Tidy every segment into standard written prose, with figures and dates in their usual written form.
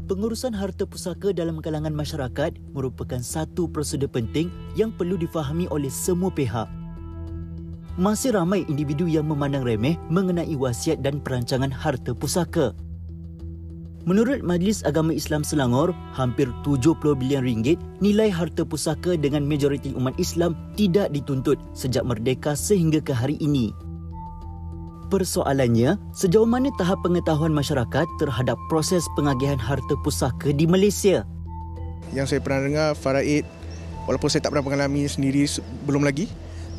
Pengurusan harta pusaka dalam kalangan masyarakat merupakan satu prosedur penting yang perlu difahami oleh semua pihak. Masih ramai individu yang memandang remeh mengenai wasiat dan perancangan harta pusaka. Menurut Majlis Agama Islam Selangor, hampir 70 bilion ringgit nilai harta pusaka dengan majoriti umat Islam tidak dituntut sejak merdeka sehingga ke hari ini. Persoalannya, sejauh mana tahap pengetahuan masyarakat terhadap proses pengagihan harta pusaka di Malaysia? Yang saya pernah dengar faraid, walaupun saya tak pernah mengalami sendiri belum lagi,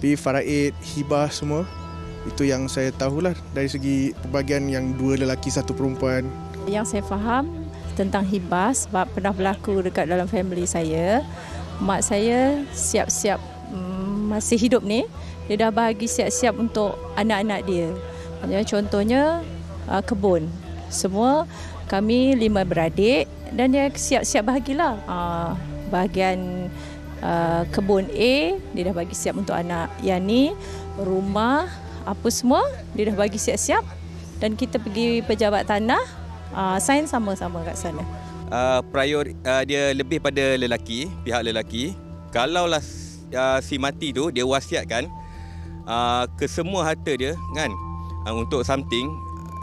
tapi faraid, hibah semua, itu yang saya tahulah dari segi pembagian yang 2 lelaki 1 perempuan. Yang saya faham tentang hibah sebab pernah berlaku dekat dalam family saya. Mak saya siap-siap masih hidup ni, dia dah bagi siap-siap untuk anak-anak dia. Contohnya kebun. Semua kami 5 beradik dan dia siap-siap bahagilah. Bahagian kebun A dia dah bagi siap untuk anak. Yang ni rumah apa semua dia dah bagi siap-siap dan kita pergi pejabat tanah sign sama-sama kat sana. Dia lebih pada lelaki, pihak lelaki. Kalaulah si mati tu dia wasiatkan ke semua harta dia kan, untuk something,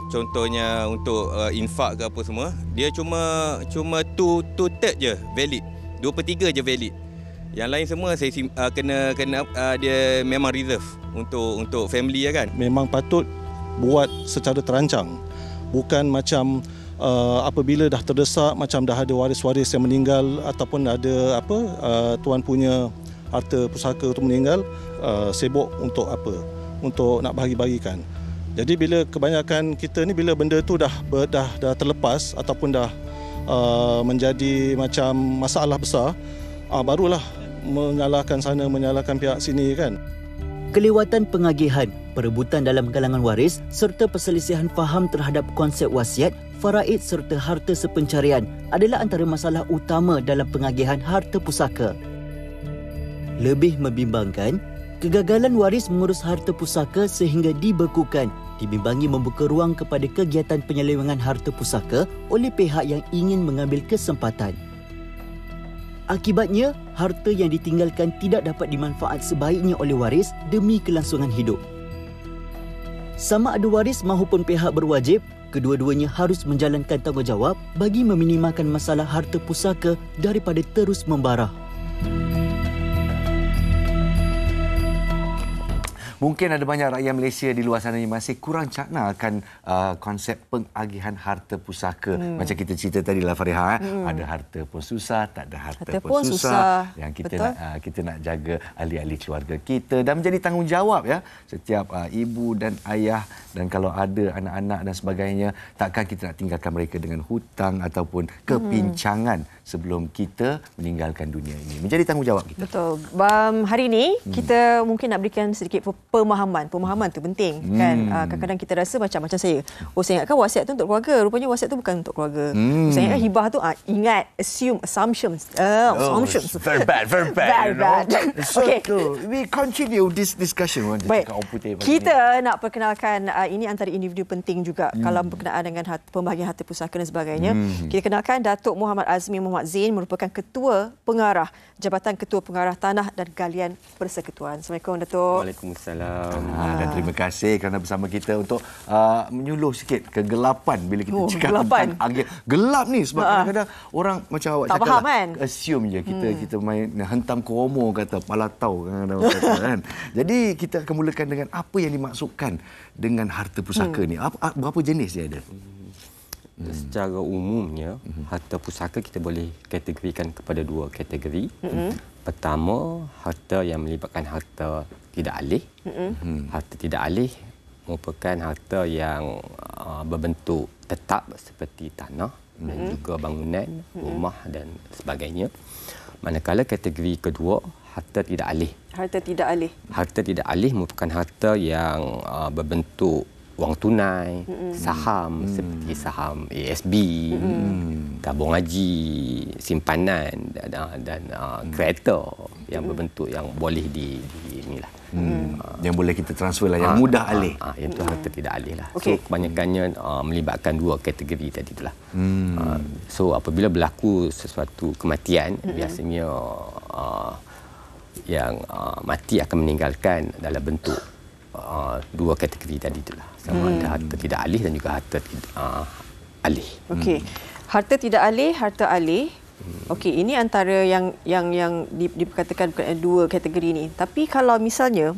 contohnya untuk infak ke apa semua, dia cuma 2/3 je valid, 2/3 je valid. Yang lain semua saya kena dia memang reserve untuk family kan. Memang patut buat secara terancang. Bukan macam apabila dah terdesak, macam dah ada waris-waris yang meninggal ataupun ada tuan punya harta pusaka itu meninggal, sibuk untuk apa? Untuk nak bahagi-bagikan. Jadi bila kebanyakan kita ni, bila benda tu dah terlepas ataupun dah menjadi macam masalah besar, barulah menyalahkan sana, menyalahkan pihak sini kan. Kelewatan pengagihan, perebutan dalam kalangan waris serta perselisihan faham terhadap konsep wasiat, faraid serta harta sepencarian adalah antara masalah utama dalam pengagihan harta pusaka. Lebih membimbangkan, kegagalan waris mengurus harta pusaka sehingga dibekukan dibimbangi membuka ruang kepada kegiatan penyelewengan harta pusaka oleh pihak yang ingin mengambil kesempatan. Akibatnya, harta yang ditinggalkan tidak dapat dimanfaat sebaiknya oleh waris demi kelangsungan hidup. Sama ada waris maupun pihak berwajib, kedua-duanya harus menjalankan tanggungjawab bagi meminimalkan masalah harta pusaka daripada terus membarah. Mungkin ada banyak rakyat Malaysia di luar sana yang masih kurang cakna akan konsep pengagihan harta pusaka. Macam kita cerita tadi lah Fariha, ada harta pun susah, tak ada harta pun susah. Yang kita nak jaga ahli-ahli keluarga kita dan menjadi tanggungjawab ya setiap ibu dan ayah, dan kalau ada anak-anak dan sebagainya, takkan kita nak tinggalkan mereka dengan hutang ataupun kepincangan sebelum kita meninggalkan dunia ini. Menjadi tanggungjawab kita. Betul. Hari ini kita mungkin nak berikan sedikit pemahaman tu penting kan. Kadang-kadang kita rasa macam saya ingatkan wasiat tu untuk keluarga, rupanya wasiat tu bukan untuk keluarga. Saya ingatkan hibah tu assumptions. Very bad. Very bad. Okay. So, we continue this discussion. Baik. Kita nak perkenalkan ini antara individu penting juga kalau berkenaan dengan pembahagian harta pusaka dan sebagainya. Kita kenalkan Datuk Muhammad Azmi Muhammad Zain, merupakan Ketua Pengarah Jabatan Ketua Pengarah Tanah dan Galian Persekutuan. Assalamualaikum Datuk. Waalaikumsalam. Dan terima kasih kerana bersama kita untuk menyuluh sikit kegelapan bila kita cakap tentang gelap ni, sebab kadang-kadang orang macam awak tak cakap faham, kan? Assume je kita main hentam kromo kata palatau kan. Jadi kita akan mulakan dengan apa yang dimaksudkan dengan harta pusaka ni. Berapa jenis dia ada? Secara umumnya, harta pusaka kita boleh kategorikan kepada 2 kategori. Pertama, harta yang melibatkan harta tidak alih. Harta tidak alih merupakan harta yang berbentuk tetap seperti tanah dan juga bangunan, rumah dan sebagainya. Manakala kategori kedua, harta tidak alih. Harta tidak alih. Harta tidak alih merupakan harta yang berbentuk wang tunai, saham seperti saham ASB, tabung haji, simpanan dan kereta yang berbentuk yang boleh inilah. Yang boleh kita transfer lah, yang mudah alih. Yang itu harta tidak alih lah. Okey. So kebanyakannya melibatkan dua kategori tadi itulah. So apabila berlaku sesuatu kematian, biasanya yang mati akan meninggalkan dalam bentuk dua kategori tadi itulah. Sama ada harta tidak alih dan juga harta alih. Okey. Harta tidak alih, harta alih. Okey, ini antara yang diperkatakan dua kategori ni. Tapi kalau misalnya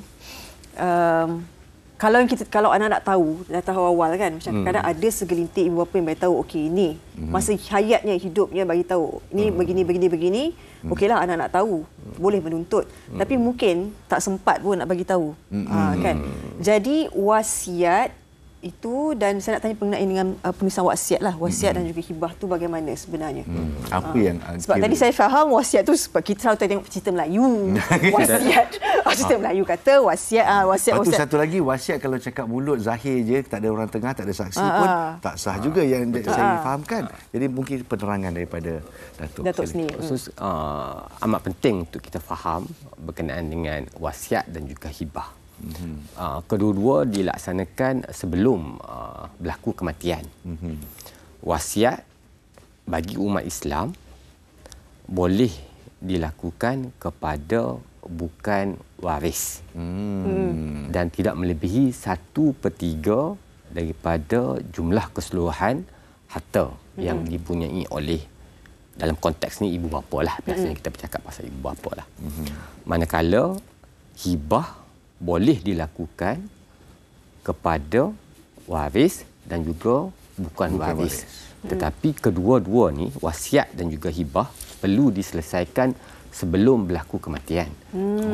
kalau anak-anak dah tahu awal kan, macam kadang ada segelintir ibu bapa yang bagi tahu okey ini masa hayatnya, hidupnya bagi tahu ini begini. Okeylah anak-anak tahu, boleh menuntut. Tapi mungkin tak sempat pun nak bagi tahu. Kan. Jadi wasiat itu, dan saya nak tanya mengenai dengan penulisan wasiat lah. Wasiat dan juga hibah tu bagaimana sebenarnya? Apa yang sebab tadi saya faham wasiat tu sebab kita selalu tengok cerita Melayu. Wasiat. Cerita Melayu kata wasiat. Lepas tu satu lagi, wasiat kalau cakap mulut zahir je, tak ada orang tengah, tak ada saksi pun tak sah juga yang saya fahamkan. Jadi mungkin penerangan daripada Datuk sendiri. Khusus amat penting untuk kita faham berkenaan dengan wasiat dan juga hibah. Kedua-dua dilaksanakan sebelum berlaku kematian. Wasiat bagi umat Islam boleh dilakukan kepada bukan waris dan tidak melebihi 1/3 daripada jumlah keseluruhan harta yang dipunyai oleh, dalam konteks ni, ibu bapa lah. Biasanya kita bercakap pasal ibu bapa lah. Manakala hibah boleh dilakukan kepada waris dan juga bukan waris. Tetapi kedua-dua ni, wasiat dan juga hibah, perlu diselesaikan sebelum berlaku kematian.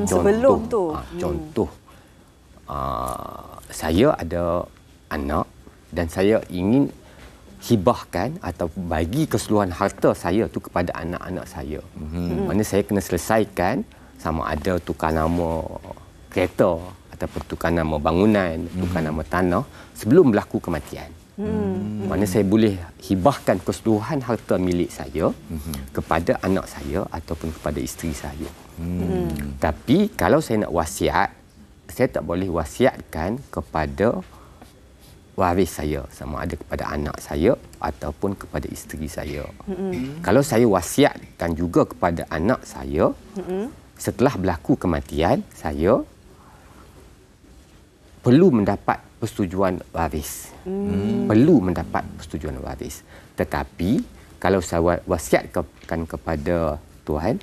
Sebelum tu. Contoh, saya ada anak dan saya ingin hibahkan atau bagi keseluruhan harta saya tu kepada anak-anak saya. Mana saya kena selesaikan sama ada tukar nama kereta ataupun tukar nama bangunan, tukar nama tanah sebelum berlaku kematian. Mana saya boleh hibahkan keseluruhan harta milik saya kepada anak saya ataupun kepada isteri saya. Tapi kalau saya nak wasiat, saya tak boleh wasiatkan kepada waris saya, sama ada kepada anak saya ataupun kepada isteri saya. Kalau saya wasiatkan juga kepada anak saya, setelah berlaku kematian saya perlu mendapat persetujuan waris. Perlu mendapat persetujuan waris. Tetapi kalau saya wasiatkan kepada Tuhan,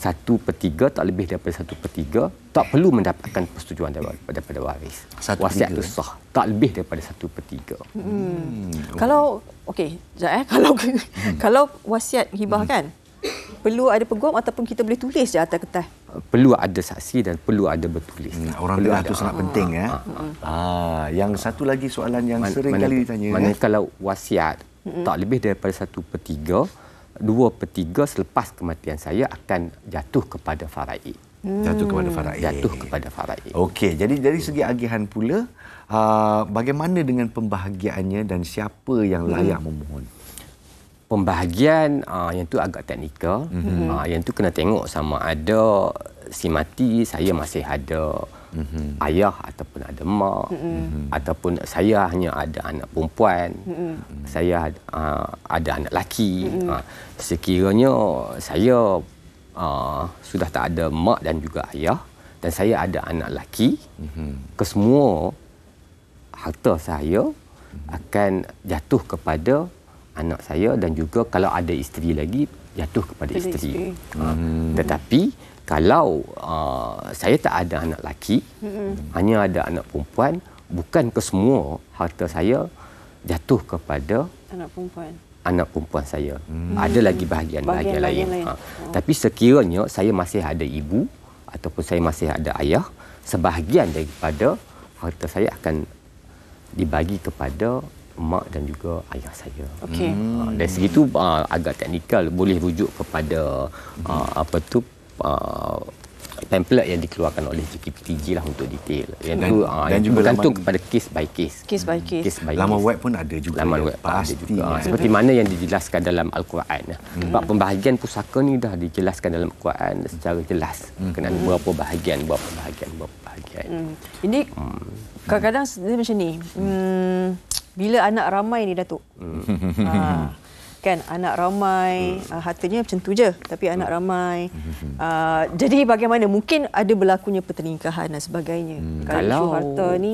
1/3, tak lebih daripada 1/3, tak perlu mendapatkan persetujuan daripada waris. Wasiat itu sah, tak lebih daripada 1/3. Kalau okey, kalau wasiat hibah kan, perlu ada peguam ataupun kita boleh tulis je atas kertas? Perlu ada saksi dan perlu ada bertulis. Orang dengar itu sangat penting. Yang satu lagi soalan yang sering kali ditanya. Manakala wasiat tak lebih daripada 1/3, 2/3 selepas kematian saya akan jatuh kepada faraid. Jatuh kepada faraid. Okey, jadi dari segi agihan pula, bagaimana dengan pembahagiannya dan siapa yang layak memohon? Pembahagian yang tu agak teknikal. Yang tu kena tengok sama ada si mati saya masih ada ayah ataupun ada mak, ataupun saya hanya ada anak perempuan, saya ada anak lelaki. Sekiranya saya sudah tak ada mak dan juga ayah dan saya ada anak lelaki, kesemua harta saya akan jatuh kepada anak saya dan juga kalau ada isteri lagi jatuh kepada isteri. Tetapi kalau saya tak ada anak lelaki, hanya ada anak perempuan, bukan kesemua harta saya jatuh kepada anak perempuan saya. Ada lagi bahagian lain. Tapi sekiranya saya masih ada ibu ataupun saya masih ada ayah, sebahagian daripada harta saya akan dibagi kepada mak dan juga ayah saya. Dari segi itu agak teknikal, boleh rujuk kepada pamphlet yang dikeluarkan oleh JKPTG lah untuk detail. Yang Dan- tu dan juga bergantung laman- kepada case by case. Case by case. Case by Laman case. web pun ada juga. Laman ya? web ada Pasti. juga. Seperti mana yang dijelaskan dalam Al-Quran. Sebab pembahagian pusaka ni dah dijelaskan dalam Al-Quran secara jelas. Berkenaan berapa bahagian. Ini kadang-kadang dia macam ni. Bila anak ramai ni, Datuk. Kan anak ramai, hartanya macam tu je, tapi anak ramai. Jadi bagaimana? Mungkin ada berlakunya pertelingkahan dan sebagainya. Kalau isu harta ni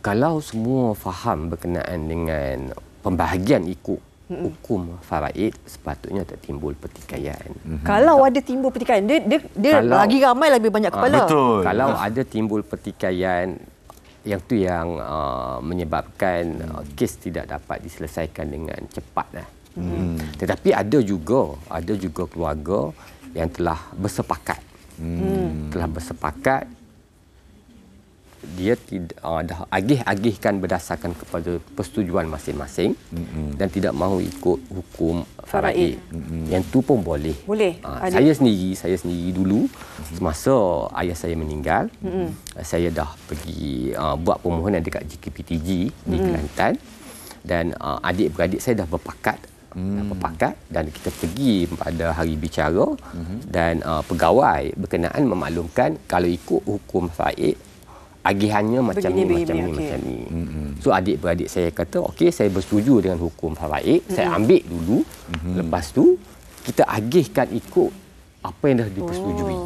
kalau semua faham berkenaan dengan pembahagian ikut hukum faraid, sepatutnya tak timbul pertikaian. kalau ada timbul pertikaian, dia Kalau- lagi ramai lebih banyak kepala. Betul. Kalau ada timbul pertikaian, yang tu yang menyebabkan kes tidak dapat diselesaikan dengan cepat lah. Tetapi ada juga keluarga yang telah bersepakat. Dia tidak dah agih-agihkan berdasarkan kepada persetujuan masing-masing dan tidak mahu ikut hukum faraid. Yang tu pun boleh. Boleh. Saya sendiri dulu semasa ayah saya meninggal, saya dah pergi buat permohonan dekat JKPTG di Kelantan dan adik-beradik saya dah berpakat dan kita pergi pada hari bicara dan pegawai berkenaan memaklumkan kalau ikut hukum faraid agihannya macam ni. So adik-beradik saya kata okey, saya bersetuju dengan hukum faraid, saya ambil dulu, lepas tu kita agihkan ikut apa yang dah dipersetujui.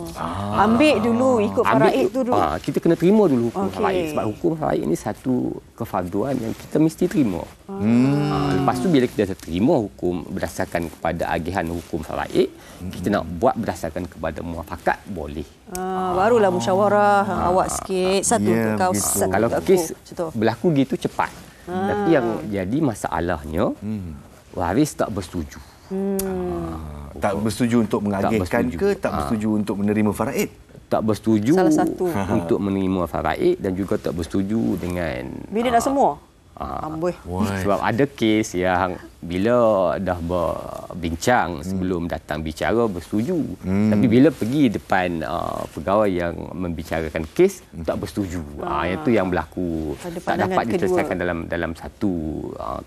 Ambil dulu ikut faraid tu dulu. Kita kena terima dulu hukum faraid sebab hukum faraid ini satu kefarduan yang kita mesti terima. Lepas tu bila kita terima hukum berdasarkan kepada agihan hukum faraid, kita nak buat berdasarkan kepada muafakat boleh. Barulah musyawarah awak sikit, satu Ya, kau, begitu. satu Kalau aku. kes Macam tu. berlaku gitu cepat. Tapi yang jadi masalahnya waris tak bersetuju. Tak bersetuju untuk mengagihkan bersetuju. ke tak bersetuju untuk menerima faraid? Tak bersetuju Salah satu. untuk menerima faraid dan juga tak bersetuju dengan Bila nak semua? Amboi. sebab ada kes yang bila dah berbincang sebelum datang bicara bersetuju, tapi bila pergi depan pegawai yang membicarakan kes tak bersetuju. Yang tu yang berlaku, Ada tak pandangan dapat kedua. diselesaikan dalam satu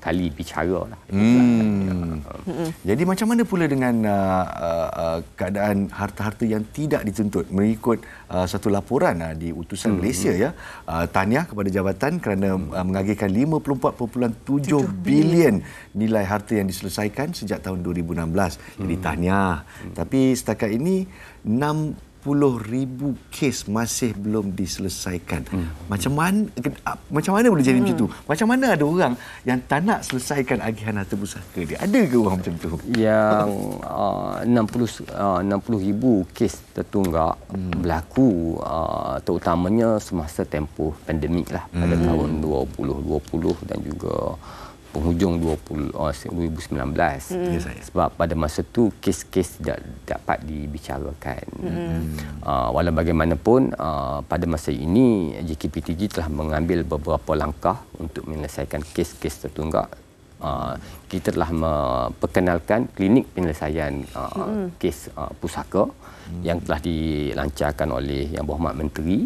kali bicara lah. Jadi macam mana pula dengan keadaan harta-harta yang tidak dituntut mengikut satu laporan di utusan Malaysia ya. Tahniah kepada jabatan kerana mengagihkan 54.7 bilion nilai harta yang diselesaikan sejak tahun 2016. Jadi tahniah. Tapi setakat ini 60,000 kes masih belum diselesaikan. Macam mana boleh jadi macam tu? Macam mana ada orang yang tak nak selesaikan agihan harta pusaka dia? Ada ke orang macam tu? Yang 60,000 kes tertunggak berlaku terutamanya semasa tempoh pandemik lah pada tahun 2020 dan juga penghujung 2019. Sebab pada masa tu kes-kes tidak dapat dibicarakan. Walau bagaimanapun pada masa ini JKPTG telah mengambil beberapa langkah untuk menyelesaikan kes-kes tertunggak. Kita telah memperkenalkan klinik penyelesaian kes pusaka yang telah dilancarkan oleh Yang Berhormat Menteri,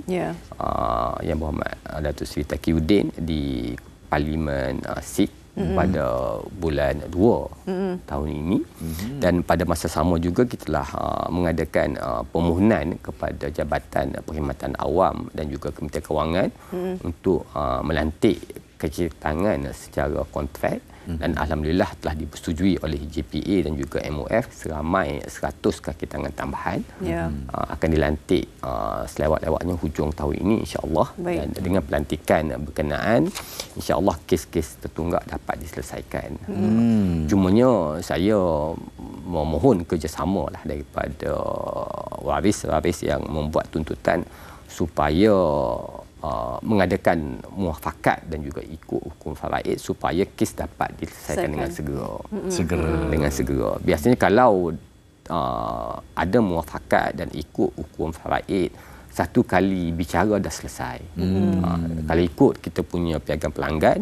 Yang Berhormat Datuk Seri Taqiyuddin di Parlimen SID pada bulan 2 tahun ini. Dan pada masa sama juga kita telah mengadakan permohonan kepada Jabatan Perkhidmatan Awam dan juga Kementerian Kewangan untuk melantik kecitangan secara kontrak dan alhamdulillah telah dipersetujui oleh JPA dan juga MOF seramai 100 kaki tangan tambahan akan dilantik selewat-lewatnya hujung tahun ini insya-Allah. Dan dengan pelantikan berkenaan insya-Allah kes-kes tertunggak dapat diselesaikan. Cumanya saya memohon kerjasama lah daripada waris-waris yang membuat tuntutan supaya mengadakan muafakat dan juga ikut hukum faraid supaya kes dapat diselesaikan dengan segera. Biasanya kalau ada muafakat dan ikut hukum faraid, satu kali bicara dah selesai. Kalau ikut kita punya piagam pelanggan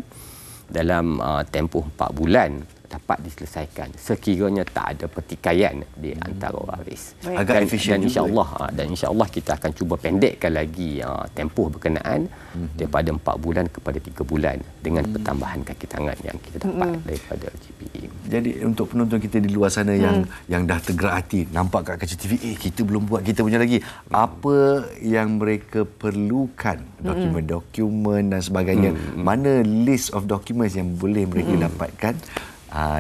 dalam tempoh 4 bulan dapat diselesaikan sekiranya tak ada pertikaian di antara waris. Agak efisien dan insya-Allah kita akan cuba pendekkan lagi tempoh berkenaan daripada 4 bulan kepada 3 bulan dengan pertambahan kaki tangan yang kita dapat daripada GPA. Jadi untuk penonton kita di luar sana yang dah tergerak hati, nampak kat kaca TV, kita belum buat kita punya lagi. Apa yang mereka perlukan? Dokumen-dokumen dan sebagainya. Mana list of documents yang boleh mereka dapatkan?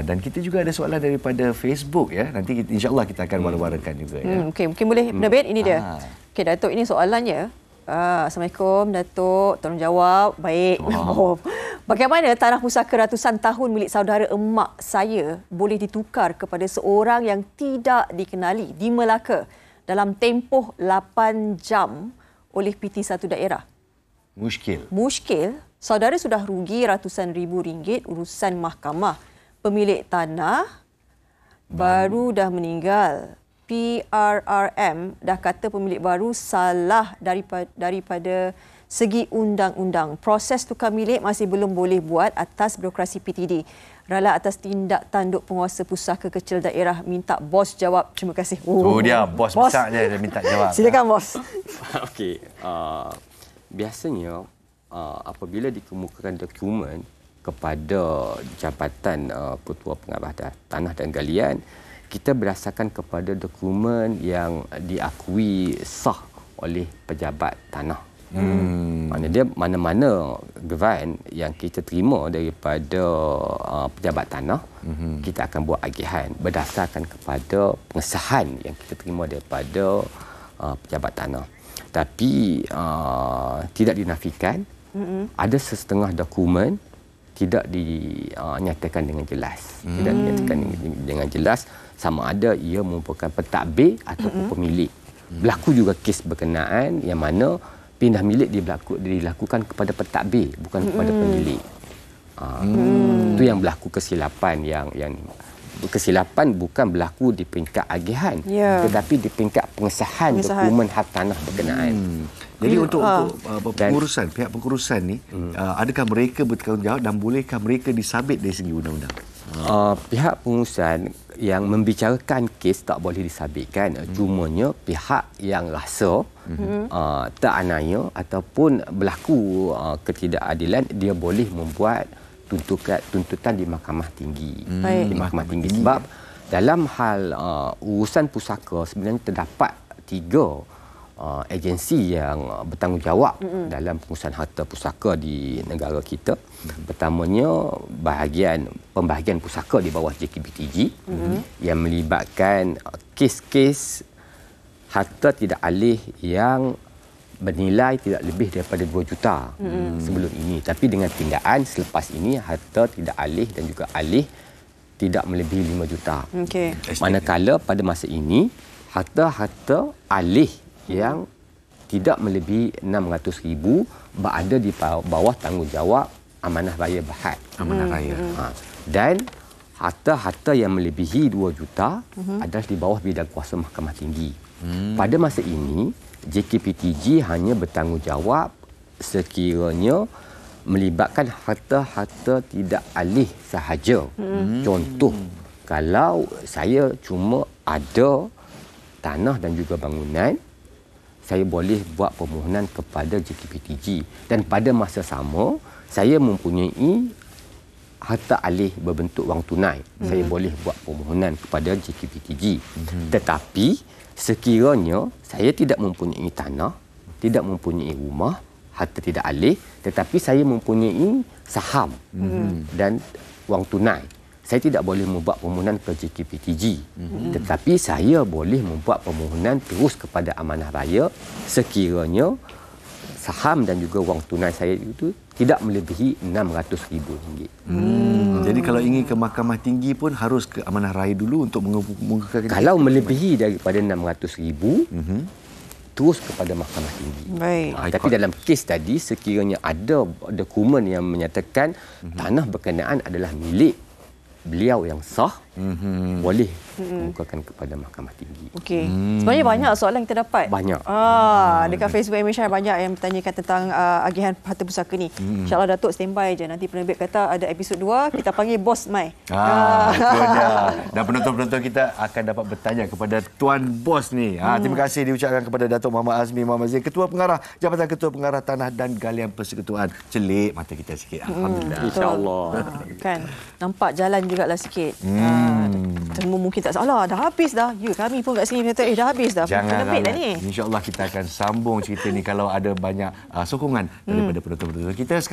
Dan kita juga ada soalan daripada Facebook ya. Nanti insya-Allah kita akan war-warakan juga ya. Okey, mungkin boleh Nabit, ini dia. Okey Datuk, ini soalannya. Assalamualaikum Datuk, tolong jawab. Baik. Bagaimana tanah pusaka ratusan tahun milik saudara emak saya boleh ditukar kepada seorang yang tidak dikenali di Melaka dalam tempoh 8 jam oleh PT satu daerah? Muskil. Saudara sudah rugi ratusan ribu ringgit urusan mahkamah. Pemilik tanah baru dah meninggal. PRRM dah kata pemilik baru salah daripada segi undang-undang. Proses tukar milik masih belum boleh buat atas birokrasi PTD. Rala atas tindak tanduk penguasa pusaka kecil daerah, minta bos jawab. Terima kasih. Dia bos besar dia minta jawab. Silakan bos. Okey. Biasanya apabila dikemukakan dokumen kepada Jabatan Ketua Pengarah Tanah dan Galian, kita berdasarkan kepada dokumen yang diakui sah oleh pejabat tanah. Maknanya mana-mana grant yang kita terima daripada pejabat tanah, kita akan buat agihan berdasarkan kepada pengesahan yang kita terima daripada pejabat tanah. Tapi tidak dinafikan, ada setengah dokumen tidak dinyatakan dengan jelas. Tidak dinyatakan dengan jelas sama ada ia merupakan pentadbir ataupun pemilik. Berlaku juga kes berkenaan yang mana pindah milik dilakukan kepada pentadbir bukan kepada pemilik. Itu yang berlaku kesilapan yang kesilapan bukan berlaku di peringkat agihan, tetapi di peringkat pengesahan dokumen hak tanah berkenaan. Jadi untuk pengurusan, pihak pengurusan ni, adakah mereka bertanggungjawab dan bolehkah mereka disabit dari segi undang-undang? Pihak pengurusan yang membicarakan kes tak boleh disabitkan. Cumanya pihak yang rasa teranaya ataupun berlaku ketidakadilan, dia boleh membuat tuntutan di Mahkamah Tinggi. Di Mahkamah Tinggi. Sebab dalam hal urusan pusaka sebenarnya terdapat 3 agensi yang bertanggungjawab dalam pengurusan harta pusaka di negara kita. Pertamanya pembahagian pusaka di bawah JKPTG yang melibatkan kes-kes harta tidak alih yang bernilai tidak lebih daripada 2 juta sebelum ini. Tapi dengan tindakan selepas ini harta tidak alih dan juga alih tidak melebihi 5 juta. Manakala pada masa ini harta-harta alih yang tidak melebihi 600,000 berada di bawah tanggungjawab Amanah Raya Berhad. Amanah Raya. Dan harta-harta yang melebihi 2 juta adalah di bawah bidang kuasa Mahkamah Tinggi. Pada masa ini, JKPTG hanya bertanggungjawab sekiranya melibatkan harta-harta tidak alih sahaja. Contoh, kalau saya cuma ada tanah dan juga bangunan, saya boleh buat permohonan kepada JKPTG. Dan pada masa sama, saya mempunyai harta alih berbentuk wang tunai. Saya boleh buat permohonan kepada JKPTG. Tetapi sekiranya saya tidak mempunyai tanah, tidak mempunyai rumah, harta tidak alih, tetapi saya mempunyai saham dan wang tunai, saya tidak boleh membuat permohonan ke JKPTG. Tetapi saya boleh membuat permohonan terus kepada Amanah Raya sekiranya saham dan juga wang tunai saya itu tidak melebihi RM600,000. Jadi kalau ingin ke Mahkamah Tinggi pun harus ke Amanah Raya dulu untuk mengemukakan. Kalau melebihi daripada RM600,000, terus kepada Mahkamah Tinggi. Tapi dalam kes tadi, sekiranya ada dokumen yang menyatakan tanah berkenaan adalah milik beliau yang sah, boleh bukakan kepada Mahkamah Tinggi. Okey. Sebenarnya banyak soalan yang kita dapat. Banyak. Dekat Facebook Malaysia banyak yang bertanyakan tentang agihan harta pusaka ni. InsyaAllah Datuk standby je. Nanti penerbit kata ada episod 2, kita panggil Bos Mai. Itu dia. Dan penonton-penonton kita akan dapat bertanya kepada Tuan Bos ni. Terima kasih diucapkan kepada Datuk Muhammad Azmi Muhammad Zain, Ketua Pengarah Jabatan Ketua Pengarah Tanah dan Galian Persekutuan. Celik mata kita sikit. Alhamdulillah. InsyaAllah. Kan. Nampak jalan jugalah sikit. Semua mungkin tak salah. Dah habis dah. Ya, kami pun kat sini kata dah habis dah. Jangan penerbit dah ni. InsyaAllah kita akan sambung cerita ni kalau ada banyak sokongan daripada penonton-penonton kita sekarang.